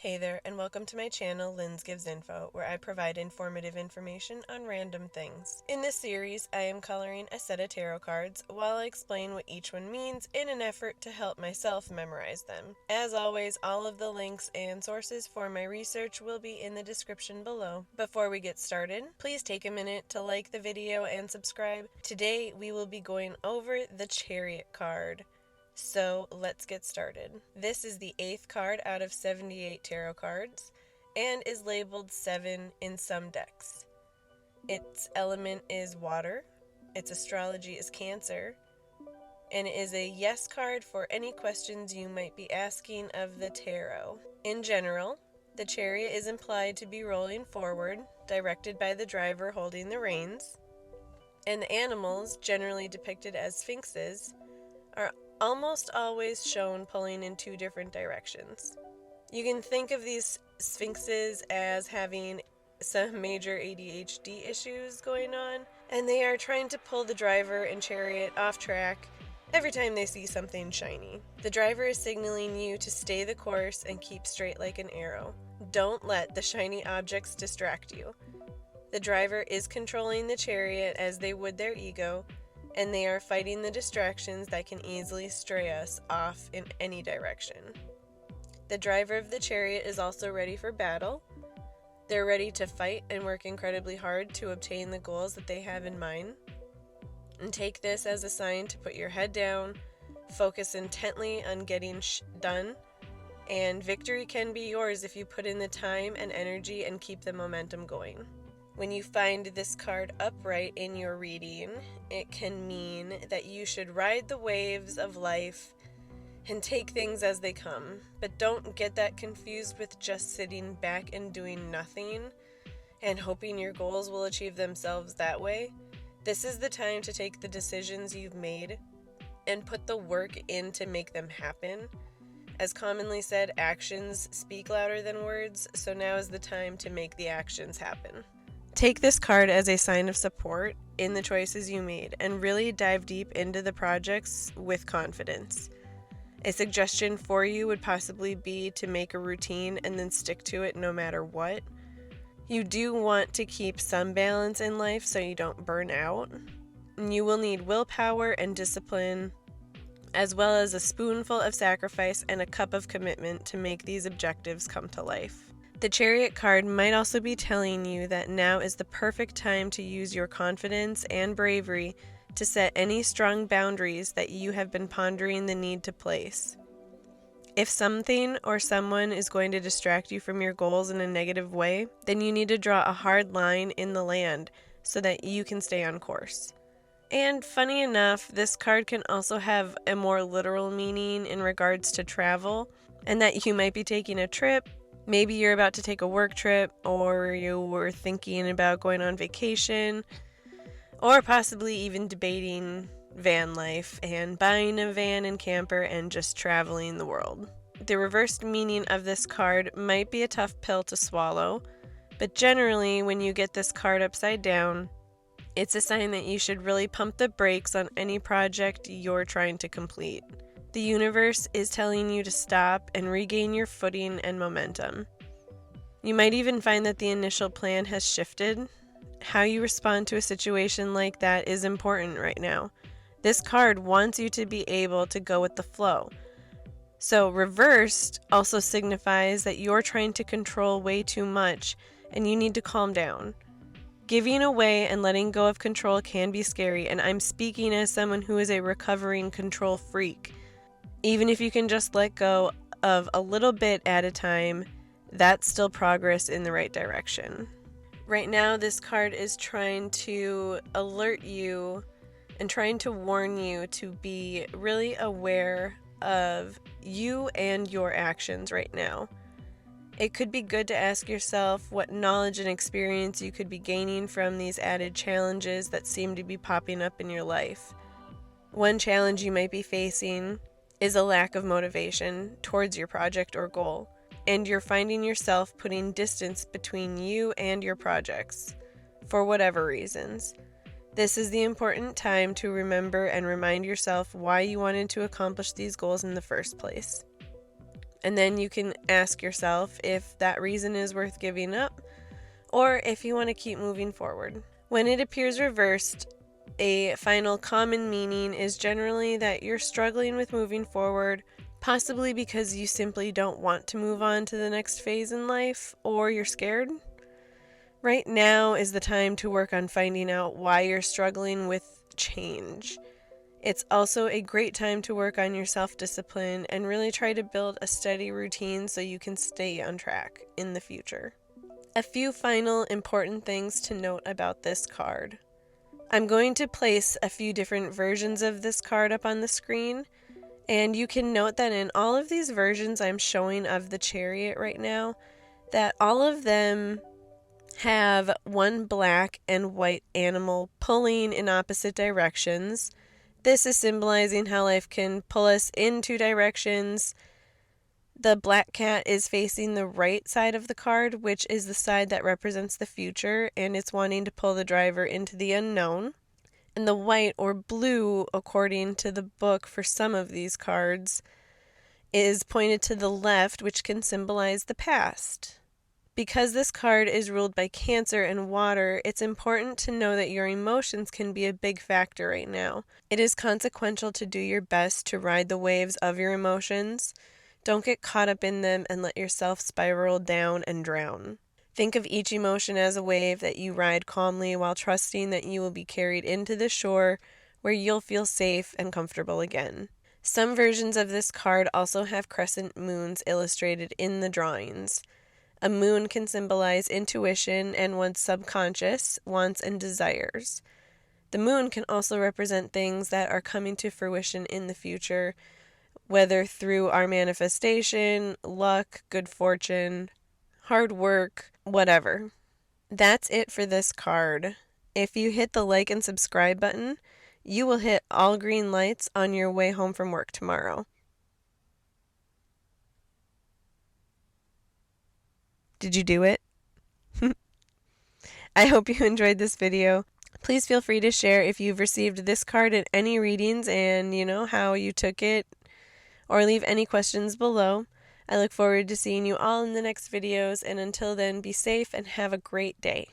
Hey there, and welcome to my channel, Linz Gives Info, where I provide informative information on random things. In this series, I am coloring a set of tarot cards while I explain what each one means in an effort to help myself memorize them. As always, all of the links and sources for my research will be in the description below. Before we get started, please take a minute to like the video and subscribe. Today, we will be going over the Chariot card. So let's get started. This is the 8th card out of 78 tarot cards and is labeled 7 in some decks. Its element is water, its astrology is Cancer, and it is a yes card for any questions you might be asking of the tarot. In general, the Chariot is implied to be rolling forward, directed by the driver holding the reins, and the animals, generally depicted as sphinxes, are almost always shown pulling in two different directions. You can think of these sphinxes as having some major ADHD issues going on, and they are trying to pull the driver and chariot off track every time they see something shiny. The driver is signaling you to stay the course and keep straight like an arrow. Don't let the shiny objects distract you. The driver is controlling the chariot as they would their ego, and they are fighting the distractions that can easily stray us off in any direction. The driver of the chariot is also ready for battle. They're ready to fight and work incredibly hard to obtain the goals that they have in mind. And take this as a sign to put your head down, focus intently on getting done, and victory can be yours if you put in the time and energy and keep the momentum going. When you find this card upright in your reading, it can mean that you should ride the waves of life and take things as they come. But don't get that confused with just sitting back and doing nothing and hoping your goals will achieve themselves that way. This is the time to take the decisions you've made and put the work in to make them happen. As commonly said, actions speak louder than words, so now is the time to make the actions happen. Take this card as a sign of support in the choices you made and really dive deep into the projects with confidence. A suggestion for you would possibly be to make a routine and then stick to it no matter what. You do want to keep some balance in life so you don't burn out. You will need willpower and discipline, as well as a spoonful of sacrifice and a cup of commitment to make these objectives come to life. The Chariot card might also be telling you that now is the perfect time to use your confidence and bravery to set any strong boundaries that you have been pondering the need to place. If something or someone is going to distract you from your goals in a negative way, then you need to draw a hard line in the land so that you can stay on course. And funny enough, this card can also have a more literal meaning in regards to travel, and that you might be taking a trip. Maybe you're about to take a work trip, or you were thinking about going on vacation, or possibly even debating van life and buying a van and camper and just traveling the world. The reversed meaning of this card might be a tough pill to swallow, but generally when you get this card upside down, it's a sign that you should really pump the brakes on any project you're trying to complete. The universe is telling you to stop and regain your footing and momentum. You might even find that the initial plan has shifted. How you respond to a situation like that is important right now. This card wants you to be able to go with the flow. So reversed also signifies that you're trying to control way too much and you need to calm down. Giving away and letting go of control can be scary, and I'm speaking as someone who is a recovering control freak. Even if you can just let go of a little bit at a time, that's still progress in the right direction. Right now, this card is trying to alert you and trying to warn you to be really aware of you and your actions right now. It could be good to ask yourself what knowledge and experience you could be gaining from these added challenges that seem to be popping up in your life. One challenge you might be facing is a lack of motivation towards your project or goal, and you're finding yourself putting distance between you and your projects, for whatever reasons. This is the important time to remember and remind yourself why you wanted to accomplish these goals in the first place. And then you can ask yourself if that reason is worth giving up or if you want to keep moving forward. When it appears reversed, a final common meaning is generally that you're struggling with moving forward, possibly because you simply don't want to move on to the next phase in life, or you're scared. Right now is the time to work on finding out why you're struggling with change. It's also a great time to work on your self-discipline and really try to build a steady routine so you can stay on track in the future. A few final important things to note about this card. I'm going to place a few different versions of this card up on the screen, and you can note that in all of these versions I'm showing of the Chariot right now, that all of them have one black and white animal pulling in opposite directions. This is symbolizing how life can pull us in two directions. The black cat is facing the right side of the card, which is the side that represents the future, and it's wanting to pull the driver into the unknown. And the white or blue, according to the book for some of these cards, is pointed to the left, which can symbolize the past. Because this card is ruled by Cancer and water, it's important to know that your emotions can be a big factor right now. It is consequential to do your best to ride the waves of your emotions. Don't get caught up in them and let yourself spiral down and drown. Think of each emotion as a wave that you ride calmly while trusting that you will be carried into the shore where you'll feel safe and comfortable again. Some versions of this card also have crescent moons illustrated in the drawings. A moon can symbolize intuition and one's subconscious wants and desires. The moon can also represent things that are coming to fruition in the future, whether through our manifestation, luck, good fortune, hard work, whatever. That's it for this card. If you hit the like and subscribe button, you will hit all green lights on your way home from work tomorrow. Did you do it? I hope you enjoyed this video. Please feel free to share if you've received this card in any readings and how you took it, or leave any questions below. I look forward to seeing you all in the next videos, and until then, be safe and have a great day.